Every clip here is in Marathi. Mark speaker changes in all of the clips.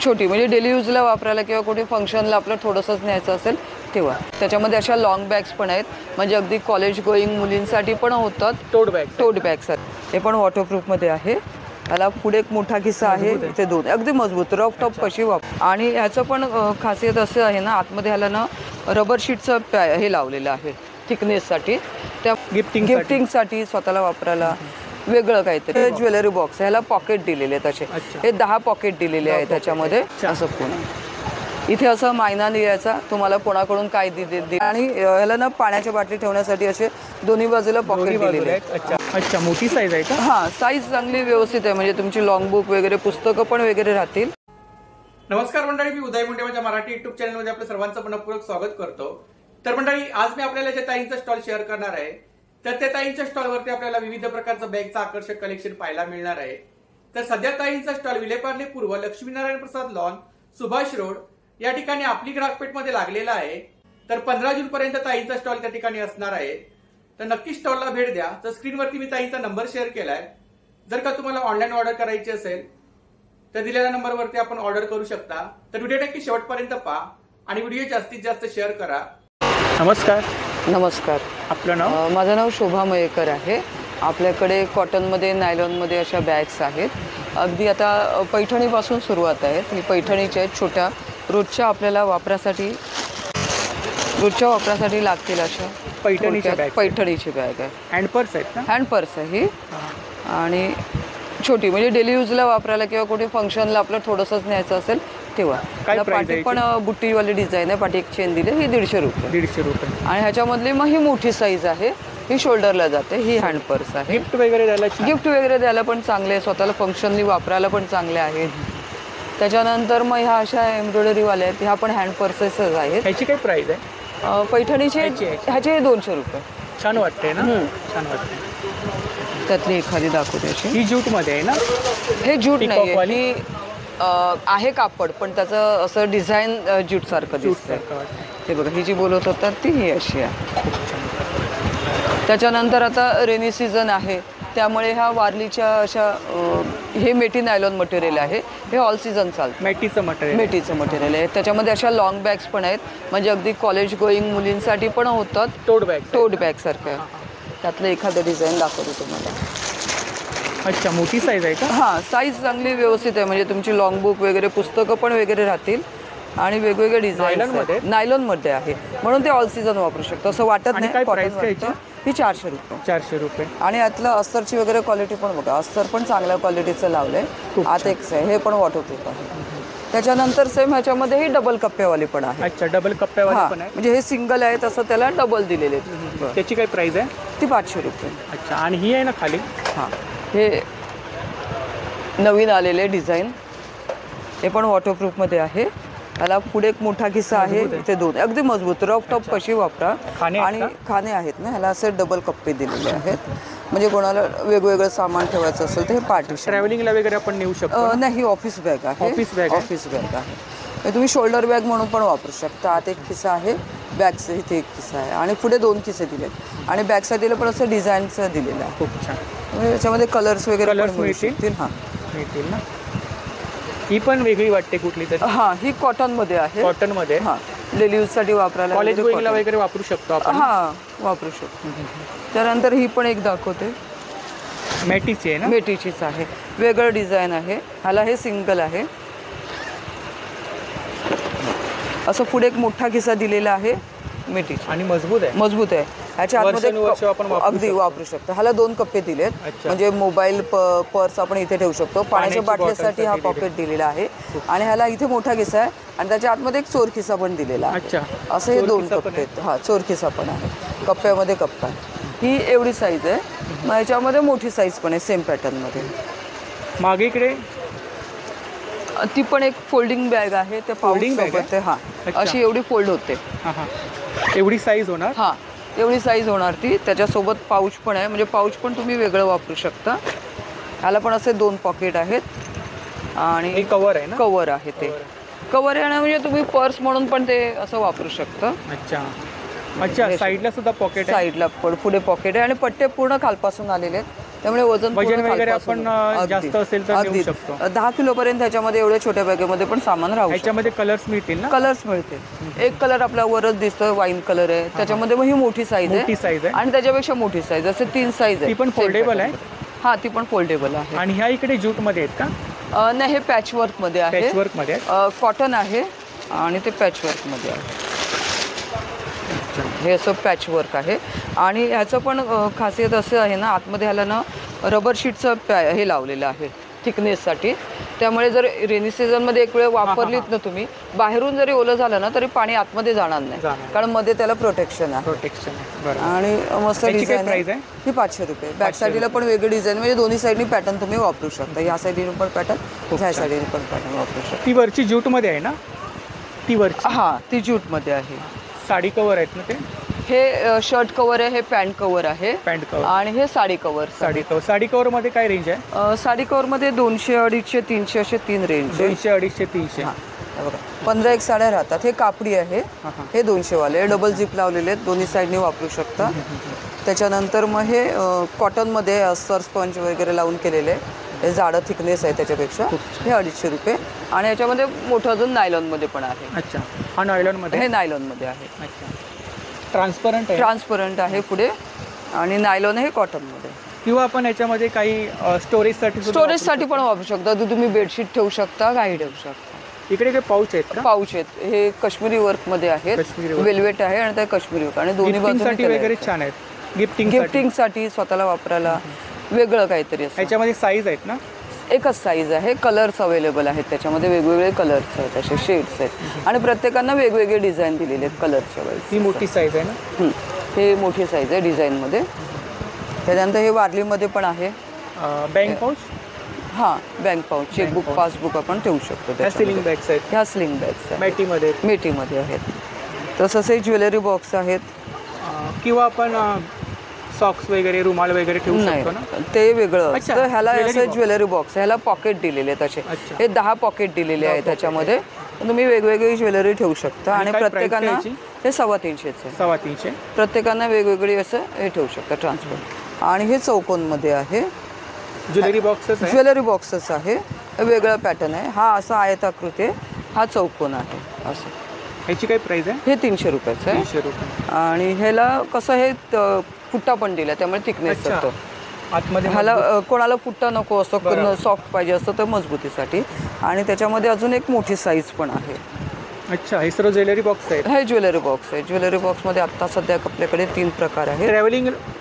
Speaker 1: छोटी म्हणजे डेली यूजला वापरायला किंवा कुठे फंक्शनला आपलं थोडंसंच न्यायचं असेल तेव्हा. त्याच्यामध्ये अशा लॉंग बॅग्स पण आहेत, म्हणजे अगदी कॉलेज गोईंग मुलींसाठी पण होतात.
Speaker 2: टोट
Speaker 1: बॅग्स आहेत, हे पण वॉटरप्रूफमध्ये आहे. ह्याला पुढे एक मोठा खिस्सा आहे, इथे दोन, अगदी मजबूत रफ टॉप कशी वापर. आणि ह्याचं पण खासियत असं आहे ना, आतमध्ये ह्याला ना रबर शीटचं हे लावलेलं आहे थिकनेससाठी, त्या गिफ्टिंगसाठी स्वतःला वापरायला वेगळं काहीतरी. ज्वेलरी बॉक्स, ह्याला पॉकेट दिलेले आहेत असे, हे 10 पॉकेट दिलेले आहेत त्याच्यामध्ये. असं पुन्हा इथे असं मायना लिहायचा, तुम्हाला कोणाकडून काय दिले. आणि ह्याला ना पाण्याच्या बाटली ठेवण्यासाठी असे दोन्ही बाजूला पॉकेट दिलेले आहेत.
Speaker 2: अच्छा, मोठी साईज आहे का?
Speaker 1: हां, साईज चांगली व्यवस्थित आहे, म्हणजे तुमची लॉंग बुक वगैरे पुस्तकं पण वगैरे राहतील.
Speaker 2: नमस्कार मंडळी, मी उदय मुंडे माझ्या मराठी युट्यूब चॅनलमध्ये आपलं सर्वांचं मनपूर्वक स्वागत करतो. तर मंडळी, आज मी आपल्याला ज्या ताईंचा स्टॉल शेअर करणार आहे, तर त्या ताईंच्या स्टॉलवरती आपल्याला विविध प्रकारचं बॅगचं आकर्षक कलेक्शन पाहायला मिळणार आहे. तर सध्या ताईंचा स्टॉल विलेपार्ले पूर्व, लक्ष्मीनारायण प्रसाद लॉन, सुभाष रोड या ठिकाणी आपली ग्राहकपेठमध्ये लागलेला आहे. तर 15 जून पर्यंत ताईंचा स्टॉल त्या ठिकाणी असणार आहे. तर नक्की स्टॉलला भेट द्या. तर स्क्रीनवरती मी ताईंचा नंबर शेअर केलाय. जर का तुम्हाला ऑनलाईन ऑर्डर करायची असेल तर दिलेल्या नंबरवरती आपण ऑर्डर करू शकता. तर व्हिडिओ नक्की शेवटपर्यंत पहा आणि व्हिडिओ जास्तीत जास्त शेअर करा.
Speaker 1: नमस्कार.
Speaker 2: आपलं नाव?
Speaker 1: माझं नाव शोभा मयेकर आहे. आपल्याकडे कॉटनमध्ये, नायलॉनमध्ये अशा बॅग्स आहेत. अगदी आता पैठणीपासून सुरुवात आहेत. ही पैठणीच्या आहेत, छोट्या रोजच्या आपल्याला वापरासाठी लागतील अशा पैठणीची बॅग आहे.
Speaker 2: हँड पर्स आहेत ना?
Speaker 1: हँड पर्स आहे ही. आणि छोटी म्हणजे डेली यूजला वापरायला किंवा कुठे फंक्शनला आपलं थोडंसंच न्यायचं असेल तेव्हा. पाठी पण बुट्टीवाली डिझाईन आहे, पाठी एक चेन दिली, ही 150 रुपये. आणि ह्याच्यामधली मग ही मोठी साईज आहे, ही शोल्डरला जाते. ही हँड पर्स आहे. गिफ्ट वगैरे द्यायला पण चांगले, स्वतःला फंक्शनली वापरायला पण चांगले आहेत. त्याच्यानंतर मग ह्या अशा एम्ब्रॉयडरीवाल्या आहेत, ह्या पण हँड पर्सेसच आहेत.
Speaker 2: ह्याची काय प्राइस आहे?
Speaker 1: पैठणीचे ह्याचे 200 रुपये.
Speaker 2: छान वाटते ना? छान वाटते.
Speaker 1: त्यातली एखादी दाखवते अशी.
Speaker 2: ही ज्यूट मध्ये आहे ना?
Speaker 1: हे ज्यूट नाही आहे, ही आहे कापड, पण त्याचं असं डिझाईन ज्यूट सारखं दिसतं. हे बघा, ही जी बोलत होतात ती ही अशी आहे. त्याच्यानंतर आता रेनी सीझन आहे, त्यामुळे ह्या वारलीच्या अशा हे मेटी नायलॉन मटेरियल आहे. हे ऑल सीझन चालतं. मेटीचं मटेरियल आहे. त्याच्यामध्ये अशा लॉंग बॅग्स पण आहेत, म्हणजे अगदी कॉलेज गोईंग मुलींसाठी पण होतात. टोट बॅग सारखं. त्यातलं एखादं डिझाईन दाखवतो तुम्हाला.
Speaker 2: अच्छा, मोठी साईज आहे का?
Speaker 1: हां, साईज चांगली व्यवस्थित आहे, म्हणजे तुमची लॉंग बुक वगैरे पुस्तकं पण वगैरे राहतील. आणि वेगवेगळे डिझाईन नायलॉनमध्ये आहे, म्हणून ते ऑल सीझन वापरू शकतो, असं वाटत नाही. ही 400 रुपये. आणि यातलं अस्तरची वगैरे क्वालिटी पण बघा, अस्तर पण चांगल्या क्वालिटीचं लावलंय. आत एक आहे, हे पण वॉटरप्रूफ आहे. त्याच्यानंतर सेम ह्याच्यामध्ये ही डबल कप्प्यावाली पण आहे.
Speaker 2: अच्छा, डबल कप्प्यावाली पण आहे.
Speaker 1: म्हणजे हे सिंगल आहे, तसं त्याला डबल दिलेले.
Speaker 2: त्याची काय प्राइस आहे?
Speaker 1: ती 500 रुपये.
Speaker 2: अच्छा, आणि ही आहे ना खाली?
Speaker 1: हां, हे नवीन आलेले डिझाईन, हे पण वॉटरप्रूफमध्ये आहे. ह्याला पुढे एक मोठा खिस्सा आहे, इथे दोन, अगदी मजबूत रफ टॉप कशी वापरा. आणि खाने आहेत ना, ह्याला असे डबल कप्पे दिलेले आहेत, म्हणजे कोणाला वेगवेगळं सामान ठेवायचं असेल तर हे पार्टिशन.
Speaker 2: ट्रॅव्हलिंगला वगैरे आपण नेऊ शकतो?
Speaker 1: नाही, ऑफिस बॅग आहे. ऑफिस बॅग आहे. तुम्ही शोल्डर बॅग म्हणून पण वापरू शकता. आत एक खिस्सा आहे, बॅगचं इथे एक खिस्सा आहे, आणि पुढे 2 खिस्से दिले. आणि बॅक साईडला पण असं डिझाईनचं दिलेलं आहे.
Speaker 2: खूप छान.
Speaker 1: म्हणजे याच्यामध्ये कलर्स वगैरे मिळतील. हां,
Speaker 2: मिळतील ना. ही पण वेगळी वाटते कुठली तरी.
Speaker 1: हां, ही कॉटनमध्ये आहे.
Speaker 2: कॉटनमध्ये.
Speaker 1: हां, डेली यूजसाठी वापरायला,
Speaker 2: कॉलेज गोईंगला वगैरे वापरू शकतो आपण.
Speaker 1: हां, वापरू शकतो. त्यानंतर ही पण एक दाखवते,
Speaker 2: मेटीची आहे ना?
Speaker 1: मेटीचीच आहे, वेगळं डिझाईन आहे. ह्याला हे सिंगल आहे. असं पुढे एक मोठा खिस्सा दिलेला आहे, मेटीची.
Speaker 2: आणि मजबूत आहे.
Speaker 1: ह्याच्या आतमध्ये अगदी वापरू शकतो. ह्याला 2 कप्पे दिलेत, म्हणजे मोबाईल, पर्स आपण इथे ठेवू शकतो. पाण्याच्या बाटलीसाठी हा पॉकेट दिलेला आहे. आणि ह्याला इथे मोठा खिस्सा आहे, आणि त्याच्या आतमध्ये एक चोर खिस्सा पण दिलेला आहे. असं हे 2 कप्पे आहेत. हां, चोर खिस्सा पण आहे, कप्प्यामध्ये कप्पा. ही एवढी साईज आहे. मग ह्याच्यामध्ये मोठी साईज पण आहे, सेम पॅटर्नमध्ये.
Speaker 2: मागे इकडे
Speaker 1: ती पण एक फोल्डिंग बॅग आहे. ते
Speaker 2: फोल्डिंग बॅग आहे.
Speaker 1: हां, अशी एवढी फोल्ड होते.
Speaker 2: एवढी साईज होणार?
Speaker 1: हां, एवढी साईज होणार ती. त्याच्यासोबत पाऊच पण आहे, म्हणजे पाऊच पण तुम्ही वेगळं वापरू शकता. ह्याला पण असे 2 पॉकेट आहेत. आणि
Speaker 2: कवर आहे ना?
Speaker 1: कवर आहे, ते कवर आहे. म्हणजे तुम्ही पर्स म्हणून पण ते असं वापरू शकता.
Speaker 2: अच्छा, साईडला सुद्धा पॉकेट आहे.
Speaker 1: साईडला पुढे पॉकेट आहे, आणि पट्टे पूर्ण खालपासून आलेले आहेत. त्यामुळे वजन
Speaker 2: वगैरे आपण जास्त असेल तर नेऊ शकतो.
Speaker 1: 10 किलो पर्यंत ह्याच्यामध्ये एवढ्या छोट्या बॅगेमध्ये पण सामान राहू शकतं.
Speaker 2: ह्याच्यामध्ये कलर्स मिळतील ना?
Speaker 1: कलर्स मिळतील. एक कलर आपला वरच दिसतोय, वाईन कलर आहे, त्याच्यामध्ये मग ही मोठी साईज आहे आणि त्याच्यापेक्षा मोठी साईज, असे 3 साईज आहे.
Speaker 2: ती पण फोल्डेबल आहे?
Speaker 1: हा, ती पण फोल्डेबल आहे.
Speaker 2: आणि ह्या इकडे जूट मध्ये आहेत का?
Speaker 1: नाही, हे पॅच वर्क मध्ये आहे.
Speaker 2: पॅच वर्क मध्ये
Speaker 1: कॉटन आहे आणि ते पॅच वर्क मध्ये आहे. हे असं पॅच वर्क आहे आणि ह्याचं पण खासियत असं आहे ना, आतमध्ये ह्याला ना रबर शीटचं हे लावलेलं आहे थिकनेससाठी. त्यामुळे जर रेनी सीझनमध्ये एक वेळ वापरलीत ना तुम्ही, बाहेरून जरी ओलं झालं ना तरी पाणी आतमध्ये जाणार नाही, कारण मध्ये त्याला प्रोटेक्शन आहे. आणि मस्त डिझाईन आहे. ही 500 रुपये. बॅक साईडला पण वेगळी डिझाईन, म्हणजे दोन्ही साईडनी पॅटर्न तुम्ही वापरू शकता. ह्या साईडने पण पॅटर्न, ह्या साईडने पण पॅटर्न वापरू शकता.
Speaker 2: ती वरची जूट मध्ये आहे ना? ती वरची,
Speaker 1: हां, ती जूट मध्ये आहे.
Speaker 2: साडी कव्हर आहेत ना ते?
Speaker 1: हे शर्ट कव्हर आहे, हे पॅन्ट कव्हर आहे,
Speaker 2: पॅन्ट कव्हर.
Speaker 1: आणि हे साडी कव्हर.
Speaker 2: साडी कव्हर मध्ये काय रेंज आहे?
Speaker 1: साडी कव्हर मध्ये 200, 250, 300 असे 3 रेंज.
Speaker 2: 200, 250, 300.
Speaker 1: बघा 15 एक साड्या राहतात. हे कापडी आहे, हे 200 वाले. डबल झिप लावलेले आहेत, दोन्ही साईडनी वापरू शकता. त्याच्यानंतर मग हे कॉटनमध्ये अस्तर स्पंज वगैरे लावून केलेले, हे जाडं थिकनेस आहे त्याच्यापेक्षा. हे 250 रुपये. आणि याच्यामध्ये मोठं अजून नायलॉनमध्ये पण आहे.
Speaker 2: अच्छा, हा नायलॉनमध्ये? हे
Speaker 1: नायलॉनमध्ये आहे.
Speaker 2: अच्छा, ट्रान्सपरंट आहे? ट्रान्सपरंट
Speaker 1: आहे पुढे, आणि नायलॉन हे कॉटनमध्ये.
Speaker 2: किंवा आपण याच्यामध्ये काही स्टोरेजसाठी
Speaker 1: पण वापरू शकता. तुम्ही बेडशीट ठेवू शकता, काही ठेवू शकता.
Speaker 2: इकडे काही पाऊच आहेत?
Speaker 1: पाऊच आहेत. हे काश्मीरी वर्क मध्ये आहेत, वेल्वेट आहे आणि ते काश्मीरी वर्क, आणि दोन्ही बाजूंनी
Speaker 2: वगैरे छान आहेत.
Speaker 1: गिफ्टिंगसाठी स्वतःला वापरायला वेगळं काहीतरी असतं.
Speaker 2: याच्यामध्ये साईज आहेत ना?
Speaker 1: एकच साईज आहे. कलर्स अवेलेबल आहेत त्याच्यामध्ये, वेगवेगळे कलर्स आहेत, असे शेड्स आहेत, आणि प्रत्येकांना वेगवेगळे डिझाईन दिलेले आहेत कलरच्या वेळेस.
Speaker 2: ही मोठी साईज आहे ना?
Speaker 1: हे मोठी साईज आहे डिझाईनमध्ये. त्याच्यानंतर हे वारलीमध्ये पण आहे.
Speaker 2: Bank pouch?
Speaker 1: हां, बँक पाऊच, चेकबुक, पासबुक आपण ठेवू शकतो.
Speaker 2: ह्या स्लिंग बॅग्स आहेत?
Speaker 1: ह्या स्लिंग बॅग्स
Speaker 2: आहेत,
Speaker 1: मेटीमध्ये आहेत. तसंच हे ज्वेलरी बॉक्स आहेत.
Speaker 2: किंवा आपण सॉक्स वगैरे, रुमाल वगैरे ठेवू शकतो ना?
Speaker 1: ते वेगळं असतं. ह्याला असं ज्वेलरी बॉक्स, ह्याला पॉकेट दिलेले आहेत असे. हे 10 पॉकेट दिलेले आहेत त्याच्यामध्ये. तुम्ही वेगवेगळी ज्वेलरी ठेवू शकता, आणि प्रत्येकांना हे 350 आहे.
Speaker 2: 350.
Speaker 1: प्रत्येकांना वेगवेगळी असं हे ठेवू शकता, ट्रान्सफर. आणि हे चौकोनमध्ये आहे. ज्वेलरी बॉक्सच आहे, वेगळा पॅटर्न आहे. हा असा आयताकृती आहे, हा चौकोन आहे असं.
Speaker 2: ह्याची काय प्राइस आहे?
Speaker 1: हे 300 रुपयाचं आहे.
Speaker 2: 300 रुपये.
Speaker 1: आणि ह्याला कसं हे फुट्टा पण दिला, त्यामुळे थिकनेस असतो
Speaker 2: आतमध्ये.
Speaker 1: ह्याला कोणाला फुट्टा नको असतो, सॉफ्ट पाहिजे असतं तर मजबूतीसाठी. आणि त्याच्यामध्ये अजून एक मोठी साईज पण आहे.
Speaker 2: अच्छा, हे सर्व ज्वेलरी बॉक्स आहे?
Speaker 1: हे ज्वेलरी बॉक्स आहे. ज्वेलरी बॉक्समध्ये आत्ता सध्या आपल्याकडे 3 प्रकार आहेत.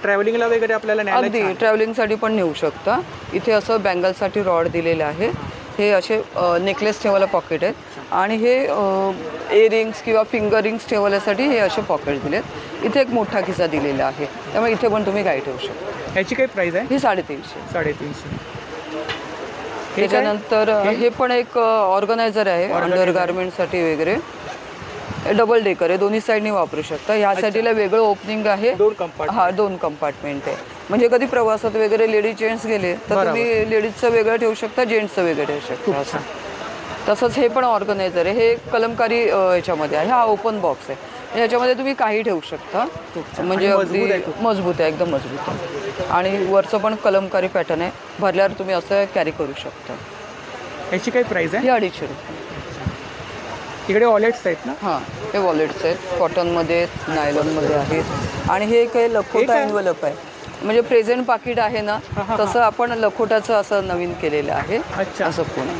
Speaker 2: ट्रॅव्हलिंगला वगैरे आपल्याला
Speaker 1: अगदी ट्रॅव्हलिंगसाठी पण नेऊ शकता. इथे असं बँगलसाठी रॉड दिलेलं आहे. हे असे नेकलेस ठेवायला पॉकेट आहेत, आणि हे इयरिंग्स किंवा फिंगर रिंग्स ठेवण्यासाठी हे असे पॉकेट दिलेत. इथे एक मोठा खिसा दिलेला आहे, त्यामुळे इथे पण तुम्ही काही ठेवू शकता.
Speaker 2: ह्याची काय प्राइस आहे?
Speaker 1: ही 350.
Speaker 2: 350.
Speaker 1: त्याच्यानंतर हे पण एक ऑर्गनायझर आहे अंडर गार्मेंटसाठी वगैरे. डबल डेकर आहे, दोन्ही साईडनी वापरू शकता. ह्या साईडला वेगळं ओपनिंग आहे. 2 कंपार्टमेंट आहे. म्हणजे कधी प्रवासात वगैरे लेडीज जेंट्स गेले तर तुम्ही लेडीजचं वेगळं ठेवू शकता, जेंट्सचं वेगळं ठेवू शकता असं. तसंच हे पण ऑर्गनायझर आहे. हे कलमकारी ह्याच्यामध्ये आहे. हा ओपन बॉक्स आहे, ह्याच्यामध्ये तुम्ही काही ठेवू शकता. म्हणजे अगदी मजबूत आहे, एकदम मजबूत आहे. आणि वरचं पण कलमकारी पॅटर्न आहे. भरल्यावर तुम्ही असं कॅरी करू शकता.
Speaker 2: याची काय प्राइस आहे?
Speaker 1: हे 250 रुपये.
Speaker 2: इकडे वॉलेट्स आहेत ना?
Speaker 1: हां, हे वॉलेट्स आहेत. कॉटनमध्ये, नायलॉनमध्ये आहेत. आणि हे काही लखोटा एन्व्हलप आहे, म्हणजे प्रेझेंट पाकिट आहे ना तसं आपण लखोटाचं असं नवीन केलेलं आहे. असं पुन्हा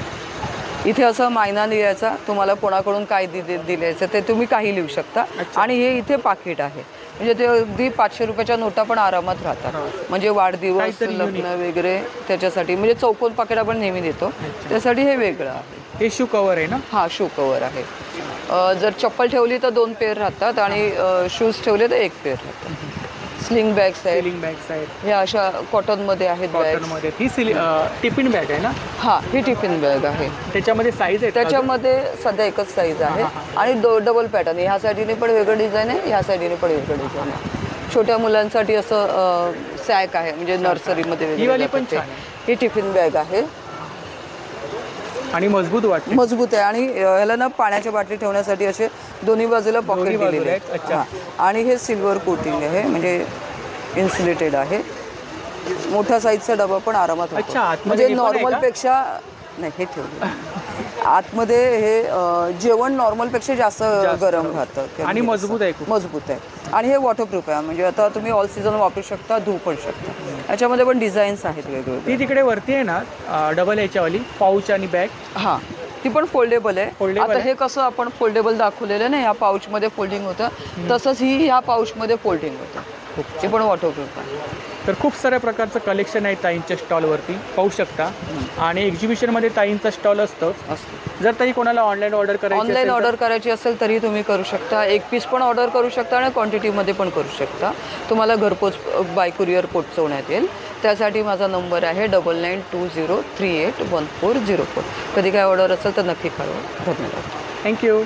Speaker 1: इथे असं मायना लिहायचा, तुम्हाला कोणाकडून काय दिल्याचं ते तुम्ही काही लिहू शकता. आणि हे इथे पाकिट आहे, म्हणजे ते अगदी 500 रुपयाच्या नोटा पण आरामात राहतात. म्हणजे वाढदिवस, लग्न वगैरे त्याच्यासाठी, म्हणजे चौकोन पाकिट आपण नेहमी देतो त्यासाठी हे वेगळं आहे.
Speaker 2: हे शू कवर आहे ना? हां,
Speaker 1: शू कवर आहे. जर चप्पल ठेवली तर 2 पेअर राहतात, आणि शूज ठेवले तर 1 पेअर राहतात. स्लिंग बॅग्स आहेत. हे अशा कॉटनमध्ये आहेत
Speaker 2: बॅग्समध्ये. ही टिफिन बॅग आहे ना?
Speaker 1: हां, ही टिफिन बॅग आहे.
Speaker 2: त्याच्यामध्ये साईज आहे?
Speaker 1: त्याच्यामध्ये सध्या एकच साईज आहे. आणि डबल पॅटर्न. ह्या साईडने पण वेगळं डिझाईन आहे, ह्या साईडने पण वेगळं डिझाईन आहे. छोट्या मुलांसाठी असं सॅक आहे, म्हणजे नर्सरीमध्ये वगैरे. ही टिफिन बॅग आहे.
Speaker 2: आणि मजबूत
Speaker 1: आहे. आणि ह्याला ना पाण्याच्या बाटली ठेवण्यासाठी असे दोन्ही बाजूला पॉकेट दिलेले आहेत. आणि हे सिल्वर कोटिंग आहे, म्हणजे इन्सुलेटेड आहे. मोठ्या साईजचा डबा पण आरामात होतो.
Speaker 2: अच्छा, आतमध्ये
Speaker 1: म्हणजे
Speaker 2: हे पण आहे का?
Speaker 1: नॉर्मलपेक्षा नाही हे ठेवलं आतमध्ये हे जेवण नॉर्मलपेक्षा जास्त गरम राहतं
Speaker 2: आणि मजबूत आहे खूप.
Speaker 1: मजबूत आहे आणि हे वॉटरप्रूफ आहे. म्हणजे आता तुम्ही ऑल सीझन वापरू शकता, धुवू पण शकता. याच्यामध्ये पण डिझाईन्स आहेत वेगवेगळे.
Speaker 2: ती तिकडे वरती आहे ना डबल याच्यावाली पाऊच आणि बॅग.
Speaker 1: हां, ती पण फोल्डेबल आहे.
Speaker 2: Foldable
Speaker 1: आता
Speaker 2: आहे.
Speaker 1: हे कसं आपण फोल्डेबल दाखवलेलं ना, या पाऊचमध्ये फोल्डिंग होतं, तसंच ही ह्या पाऊचमध्ये फोल्डिंग होतं. ते पण वॉटरप्रूफ आहे.
Speaker 2: तर खूप साऱ्या प्रकारचं कलेक्शन आहे ताईंच्या स्टॉलवरती, पाहू शकता. आणि एक्झिबिशनमध्ये ताईंचा स्टॉल असतो. जर ताई कोणाला ऑनलाईन ऑर्डर करायची
Speaker 1: ऑनलाईन
Speaker 2: असेल तर-
Speaker 1: ऑर्डर करायची असेल तरी तुम्ही करू शकता. एक पीस पण ऑर्डर करू शकता आणि क्वांटिटीमध्ये पण करू शकता. तुम्हाला घरपोच बाय कुरिअर पोचवण्यात येईल. त्यासाठी माझा नंबर आहे 9920381404. कधी काय ऑर्डर असेल तर नक्की कळवा. धन्यवाद.
Speaker 2: थँक्यू.